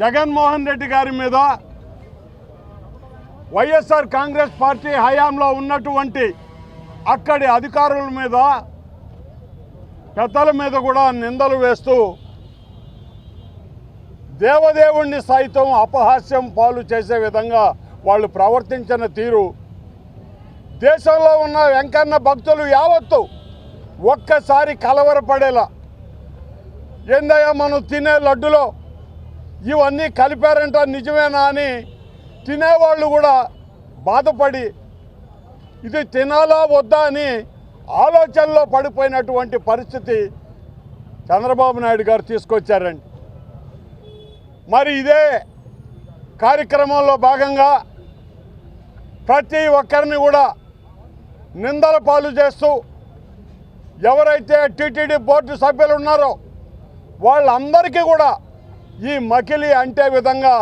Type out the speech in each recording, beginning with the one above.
జగన్మోహన్ రెడ్డి గారి మీద వైఎస్ఆర్ కాంగ్రెస్ పార్టీ హయాంలో ఉన్నటువంటి అక్కడి అధికారుల మీద పెద్దల మీద కూడా నిందలు వేస్తూ దేవదేవుణ్ణి సైతం అపహాస్యం పాలు చేసే విధంగా వాళ్ళు ప్రవర్తించిన తీరు దేశంలో ఉన్న వెంకన్న భక్తులు యావత్తు ఒక్కసారి కలవరపడేలా, ఏందయ్యా మనం తినే లడ్డులో ఇవన్నీ కలిపారంట నిజమేనా అని తినేవాళ్ళు కూడా బాధపడి ఇది తినాలా వద్దా అని ఆలోచనలో పడిపోయినటువంటి పరిస్థితి చంద్రబాబు నాయుడు గారు తీసుకొచ్చారండి. మరి ఇదే కార్యక్రమంలో భాగంగా ప్రతి ఒక్కరిని కూడా నిందల పాలు చేస్తూ ఎవరైతే టీటీడీ బోర్డు సభ్యులు ఉన్నారో వాళ్ళందరికీ కూడా ఈ మకిలి అంటే విధంగా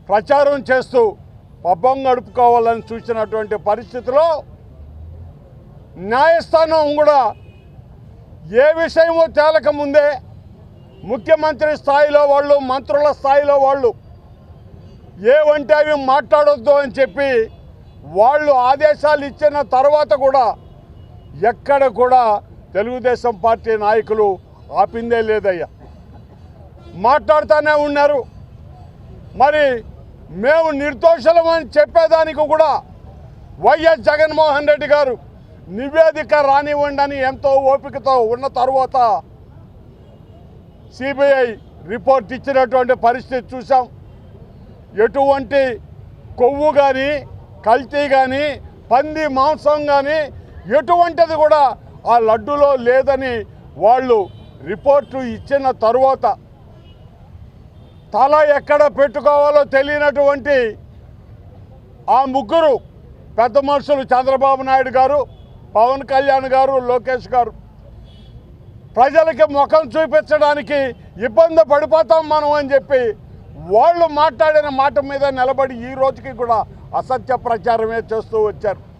ప్రచారం చేస్తూ పబ్బం గడుపుకోవాలని చూసినటువంటి పరిస్థితిలో న్యాయస్థానం కూడా ఏ విషయమో తేలకముందే ముఖ్యమంత్రి స్థాయిలో వాళ్ళు, మంత్రుల స్థాయిలో వాళ్ళు ఏవంటే అవి మాట్లాడొద్దు అని చెప్పి వాళ్ళు ఆదేశాలు ఇచ్చిన తర్వాత కూడా ఎక్కడ కూడా తెలుగుదేశం పార్టీ నాయకులు ఆపిందే లేదయ్యా, మాట్లాడుతూనే ఉన్నారు. మరి మేము నిర్దోషులమని చెప్పేదానికి కూడా వైఎస్ జగన్మోహన్ రెడ్డి గారు నివేదిక రానివ్వండి అని ఎంతో ఓపికతో ఉన్న తర్వాత సిబిఐ రిపోర్ట్ ఇచ్చినటువంటి పరిస్థితి చూసాం. ఎటువంటి కొవ్వు కానీ, కల్తీ కానీ, పంది మాంసం కానీ ఎటువంటిది కూడా ఆ లడ్డులో లేదని వాళ్ళు రిపోర్టు ఇచ్చిన తరువాత తల ఎక్కడ పెట్టుకోవాలో తెలియనటువంటి ఆ ముగ్గురు పెద్ద మనుషులు చంద్రబాబు నాయుడు గారు, పవన్ కళ్యాణ్ గారు, లోకేష్ గారు ప్రజలకి ముఖం చూపించడానికి ఇబ్బంది పడిపోతాం మనం అని చెప్పి వాళ్ళు మాట్లాడిన మాట మీద నిలబడి ఈ రోజుకి కూడా అసత్య ప్రచారమే చేస్తూ వచ్చారు.